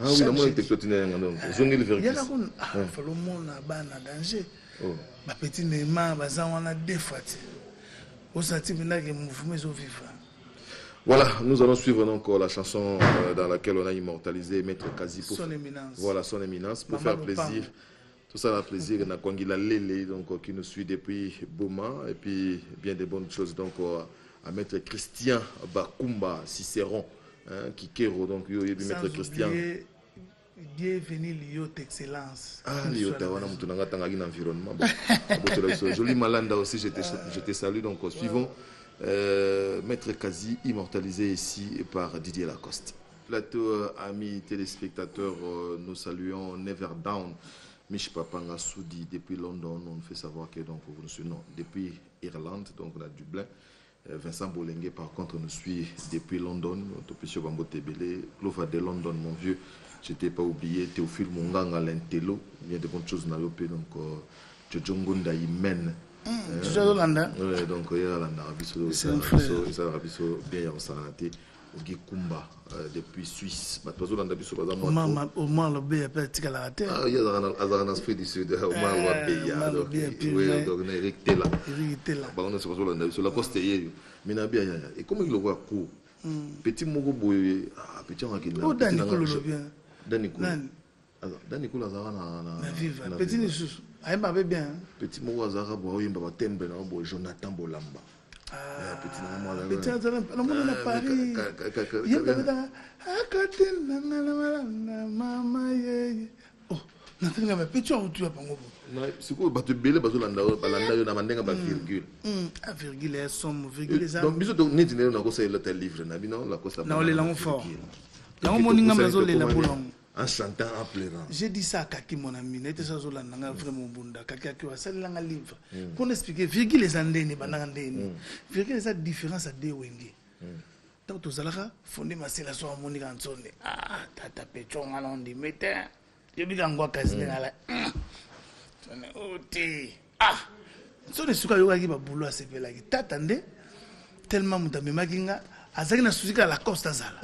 Ah oui, la moindre technotinée, donc. Zongé le Il y a vergis. un fallo mon a ban à danger. Ma petite Neymar, bazan on a deux fois. Au sentiment que mouvement est vivant. Voilà, nous allons suivre donc la chanson dans laquelle on a immortalisé Maître Kazi pour son éminence. Voilà, son éminence pour Maman faire plaisir. Tout ça, la plaisir, na Kwangila Lele, donc qui nous suit depuis Boma et puis bien des bonnes choses donc à Maître Christian Bakumba Cicéron, qui kero donc Maître Christian. Bienvenue Liot Excellence. Ah, Liot, on a monté dans l'environnement. Joli Malanda aussi, je te salue donc suivons. Maître Kazi immortalisé ici par Didier Lacoste. Plateau, amis téléspectateurs, nous saluons Never Down, Mich Papanga Soudi depuis London. On fait savoir que donc nous suivons depuis Irlande, donc à Dublin. Vincent Bolengue par contre nous suit depuis London. Topesio Bambo Tebele, Clova de London, mon vieux. Je t'ai pas oublié Théophile Munganga Lentelo. Il y a de bonnes choses dans l'OP donc Jojongonda Imen. Tu es Hollanda. Oui, donc il y a l'Arabie bien Santé, Kumba depuis Suisse. Au moins le B appelle Tikalate. Ah, il y a un aspect du Sud, au moins le B. Oui, donc Eric Tela. On ne sait pas sur la poste. Mais et comment il le voit court petit Mogo Boy, petit Rakina. Oh, Danicolo bien. Danicolo Azarana. Petit Nissus. Ah, bah bien. Petit Mogo Azara Boy, Tembe, Jonathan Bolamba. Petit Azara, Paris. Il y a Maman. Oh, Nathalie, petit ou tu as pas ngobo. C'est quoi, tu belle bazolanda, balanda, na mandenga ba virgule. Ah, virgule est somme, virgule ça. Donc, bisous, donc, n'est-ce pas qu'on sait le livre, non, la costa. Non, les langues forts. Il y a un morning amazon les la boulon. En chantant, en pleurant. J'ai dit ça à Kaki, mon ami, n'était ça sur la nanga vraiment bunda. Kaki a ça la livre. Pour expliquer, virgule les andéni, banandéni. Virgule les différence à deux wengi. Donc, tout ça là, fondé ma c'est la soirée monique en sonne. Ah, tata péchon à l'on dit, mettez. Je dis qu'en quoi casse là. Ah, so ne suka yoga ki ba boulot à sepela ki tatande tellement mutame makinga azaki na susika la costa zala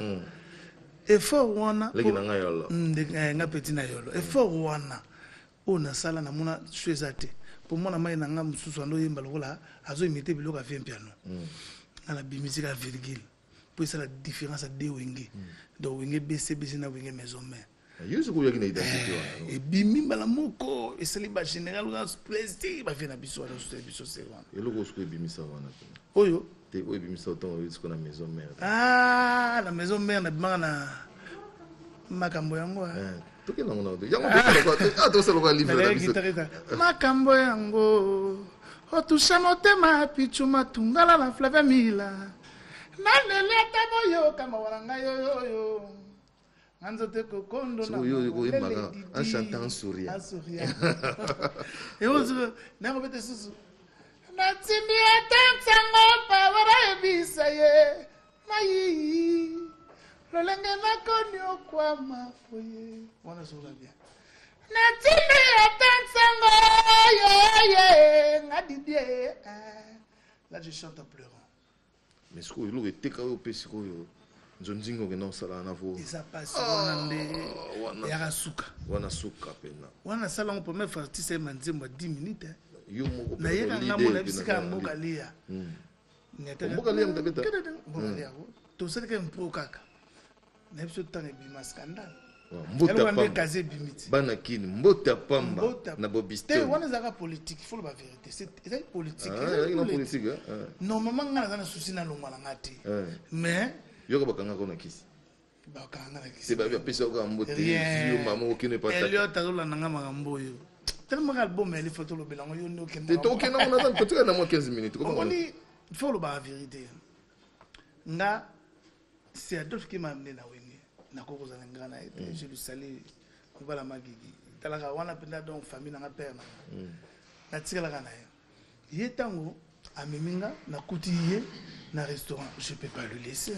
effort wana lekina nga yolo nga petit na yolo effort wana ona sala na mona chezate pour moi na mai na nga mususu ando yemba lokola azo imiter biloko a piano na la bimisika virgule pour ça la différence à deux wenge donc wenge BC na wenge maison mère. Et bimi balamoko et c'est le général dans plaisir ba fina biso ala so biso c'est wana et le gosco bimisa wana oyo te oyo bimisa autant risque na maison mère ah la maison mère na bana makambo yango to ke na ngona yango to se lo livre na biso makambo yango otusha motema pichuma tungala la flave mila na lele taboyo kama waranga yo Anzote kokondo na en chantant en souriant. Et on se n'a pas été sous. Natimi atango pawara bisaye. Mai. Lolenge na konyo kwa mafoye. Wana sura bien. Natimi atango ye ngadidie. Là je chante en pleurant. Mais ce que vous était quand au pesco Zonzingo que non sala na vo. Isa passe wana ya suka. Wana suka pena. Wana sala on première fois tu sais manzemba 10 minutes. Yo moko na yeka ngambo na bisika mboka lia. Mboka lia mtabeta. Mboka lia. To sala ke mpo kaka. Na biso tanga bima scandale. Mbota pamba. Kaze bimiti. Bana kini mbota pamba na bobiste. Te wana zaka politique, il faut la vérité. C'est politique. Ah, il y a politique. Normalement ngana na souci na longwa ngati. Mais yoka bakanga kona kisi bakanga na kisi c'est ba pesa ko ambote yo mama okine pata elio tazola nanga makambo yo tellement album elle photo lo belango yo no kenda te toke na mona tan to na mo 15 minutes comment on dit il faut le ba vérité nga c'est Adolphe qui m'a amené na wengi na koko za ngana je lui salue ko bala magigi talaka wana penda donc famille na père na tikala kana ye tango ameminga na kutiye na restaurant je peux pas le laisser.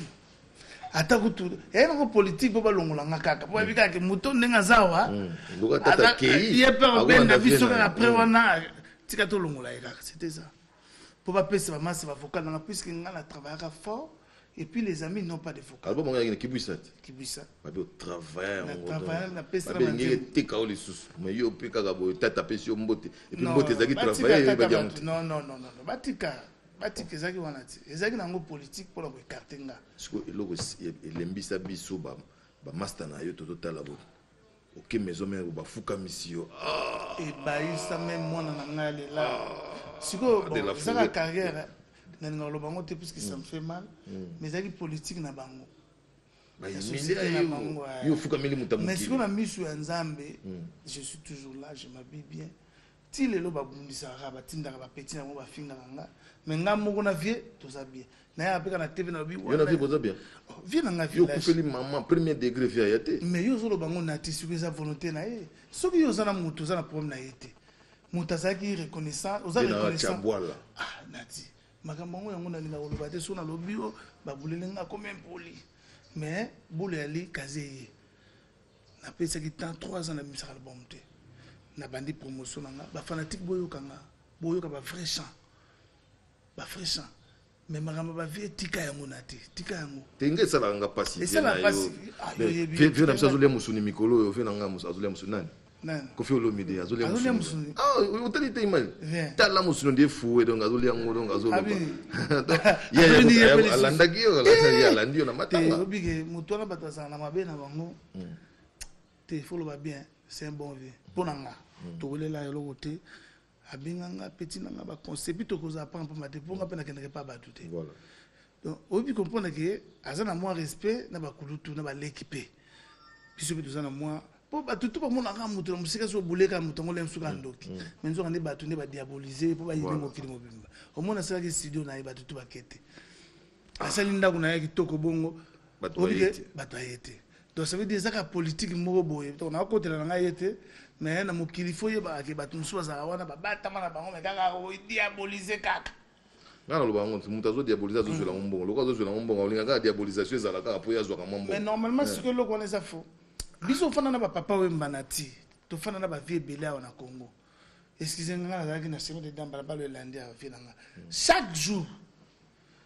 Atako tout et une politique pour balongola ngakaka pour bika ke muto ndenga zawa tata kei ye peur ben na biso après wana tika to longola eka c'était ça pour pas pesa masse va vocal na puisque ngana travailler fort Et puis les amis n'ont pas de vocal. Album on a qui buissat. Qui buit ça. Babi au travail. Na travail na pesa na mangi te ka oli sus. Mais yo pe ka bo tata pesio mbote. Et puis mbote zaki travailler ba diam. Non. Batika zaki wana ti. Ezaki nango politique pour la ko écarter nga. Siko eloko elembisa biso ba master na yo total labo. Ok maison mais ba fuka misio. Et ba isa même moi na nga lela. Siko bon ça la carrière na ngalo bango te puisque ça me fait mal. Mais zaki politique na bango. Ba yo fuka mili mutamuki. Mais siko na misu ya Nzambe, je suis toujours là, je m'habille bien. Ti lelo ba bundisa ba tinda ba petit na mo ba finga nga. Mais nga moko na vie to za bien. Na ya peka na TV na bi wa. Yo na vie boza bien. Vie na nga village. Yo kupeli maman premier degré vie ayate. Mais yo zo lo bango na ti sur sa volonté na ye. Soki yo za na mutu za na problème na yete. Mutu za ki reconnaissant, oza reconnaissant. Ah, nati. Makambo ngo yango na linga oloba te so na lobi o ba bulelenga comme impoli. Mais boule ali kazeye. Na pesa ki tant 3 ans na misaka album te. Na bandi promotion nga ba fanatique boyo ka ba vrai chant. Ba vrai chant. Mais makambo ba vie tika yango na te. Tika yango. Tenge sala nga pasi. Et ça la pasi. Viens na msazulia musuni mikolo yo fena nga musazulia musunani. Kofi Olomide azulia musuni. Ah, utali te imali. Tala musuni ndie fuwe donc azulia ngo azulo. Yeah, alanda kiyo la alandio na matanga. Obige mutona batasa na mabe na bango. Te follow ba bien, c'est un bon vie. Ponanga. To welela yo lokote. Abinganga petit nanga ba concept to koza pa mpa mate ponga pe na keneke pa ba tuté. Voilà. Donc obi comprendre que azana moi respect na ba kulutu na ba l'équipe. Biso bi tozana moi po ba tutu ba mona nga mutu musika so buleka mutongo le msuka ndoki. Menzo ngane ba tunde ba diaboliser po ba yini mo kili mo bimba. O mona sala ki studio na ba tutu ba kete. Asali ndako na yaki toko bongo ba toyete. Donc ça veut dire ça politique moko boye. Donc na côté na nga yete. Mais na mokili fo yeba ke batu musu bazala wana babata mana bango me kaka o diaboliser kaka ngana lo bango mutu azo diaboliser azo zela mbongo loko azo zela mbongo olinga kaka diabolisation ezala kaka po yazwa ka mbongo. Mais normalement ce que loko wana ça faux biso fana na ba papa wemba ti to fana na ba vie belé na Congo. Excusez-moi na zaki na sema de damba ba le landi a vie nanga chaque jour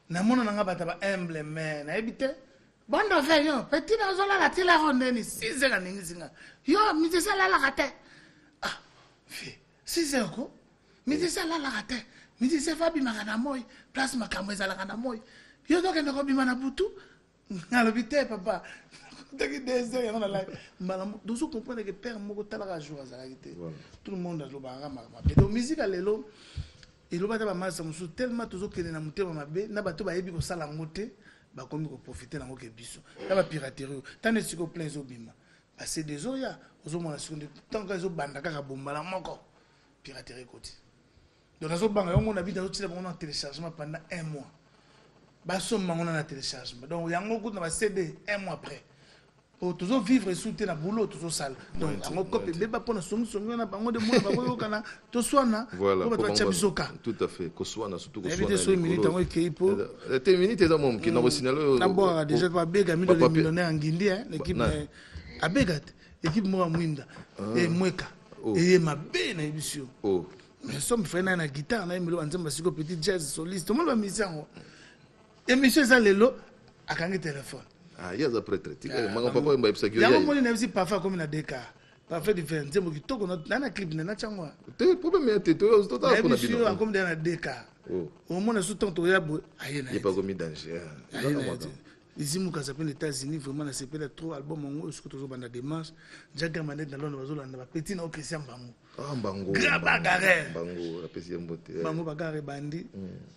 na mona nanga bata ba humble mais na ebité bondo fe yo petit na zola la tila rondeni 6 ans ningi singa yo mi ça la rate ah fi 6 ans ko mi ça la rate mi ça fa bi makana moy place makambo ezala kana moy yo donc ndako bi mana butu ngalo bité papa taki des ans on a la malam dozo comprendre que père moko tala ka jour azala kité tout le monde a lo ba ngama mais donc musique alelo elo bata ba masa musu tellement tozo kene na mutema mabe na bato ba yebi ko sala ngote ba komi ko profiter nango ke biso na ba piraterie tane siko plein zo bima ba c'est des oya ozo mona siko tant que zo banda kaka bombala moko piraterie côté donc nazo banga yo mona bida zo tila bango na téléchargement pendant 1 mois ba so mango na téléchargement donc yango ko na ba CD 1 mois après pour toujours vivre sous na boulot toujours sale donc yango copie beba pona songi na bango de mona ba ko kana to swana ko ba chabisoka tout à fait ko swana surtout ko swana éviter so minute tango ke po te minute za mom ki na ko signalo na bo déjà ba bega mi le millionnaire ngindi l'équipe abega équipe mo mwinda et mweka et mabe na émission mais somme fait na guitare na milo anzamba siko petit jazz soliste mo ba musicien émission za lelo akangi téléphone. Ah, il y a des prêtres. Papa, il y a des gens parfois comme il y a des cas. Parfois, il y a des gens qui sont dans un clip. Il y a des problèmes. Il y a comme des cas. Au moins, il y a des pas comme danger. Ici, nous sommes aux États-Unis, vraiment, c'est peut-être trop album. On est toujours dans la démarche. J'ai gagné dans le petit nom Christian Bango. Ah, Bango. Grabagaré. Bango, la petite beauté. Bango, bagarre, bandi.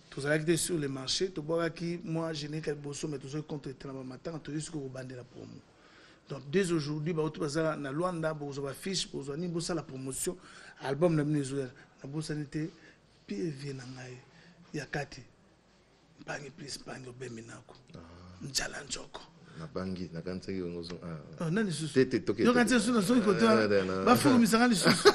Tout ça qui sur le marché. Tu vois qui, moi, je n'ai qu'à bosser, mais tout ça contre le matin, tu risques de bandi la promo. Donc, dès aujourd'hui, bah, tu vas à la Luanda, vous avez fiche, vous avez la promotion. Album de Venezuela. La bourse sanité, puis vient il y a 4. Bangi plus, bangi au Beminako. Njala njoko na bangi na kanza hiyo ngozo nani susu tete toke yo kanza susu so ikoto bafu misanga ni susu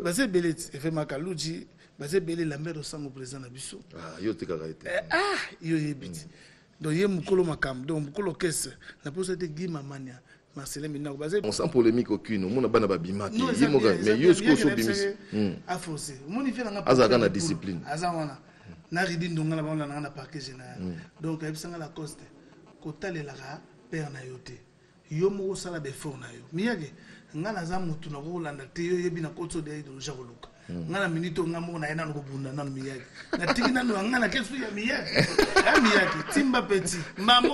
base belet efe makaluji base bele la mero sango président na biso yo tekaka ete yo yebiti donc ye mukolo makam donc mukolo kesse na posa te Guy Mamania Marcelin Minako base on sans polémique aucune mona bana ba bimaki yimoga mais yo sko so bimis a forcé moni fait na azaka na discipline azawana na ridi ndonga la bana na parquet général donc ebisanga la coste kotalelaka père na yo te yo mo sala be fort na yo miyake ngana za mutu na kolanda te yo yebi na kotso de idéologie koluka ngana minito ngamo na ena ngobunda na miyake na tiki na ngana kesu ya miyake ya miyake timba petit mamo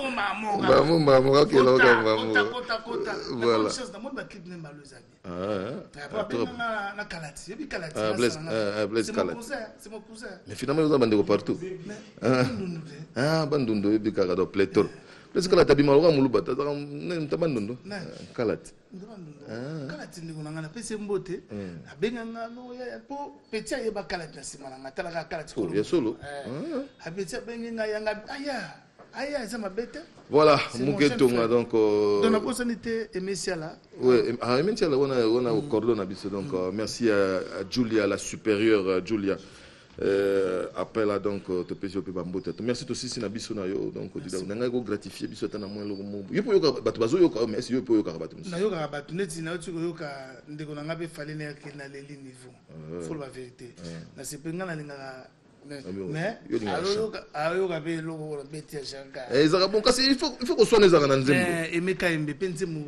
kakela kota voilà chose na mo ba clip ne maloza na kalati yebi kalati Blaise Kalati c'est mon cousin mais finalement vous avez partout bandundu yebi kaka do pléthore Blaise Kalati abima loka muluba tabandundo Kalati kalati ndiko nanga na pese mbote abenga ngano ya po petia yeba kalati na sima nanga talaka kalati ko ya solo apetia benga yanga aya ça mabete voilà muketonga donc la possibilité Emesiala ouais Emesiala on a cordon abiso donc merci à Julia la supérieure Julia appel à donc te pesi au bambote merci aussi si na biso na yo donc on a go gratifier biso tana moins le mo yo po yo batu bazo yo mais yo po yo ka batu na yo ka batu neti na yo yo ka ndeko na ngabe fallait na leli niveau faut la vérité na sepenga na linga mais ayo ka be lo beti ya shanga ezaka bon kasi il faut qu'on soit les arana nzembo emeka embe penzi mu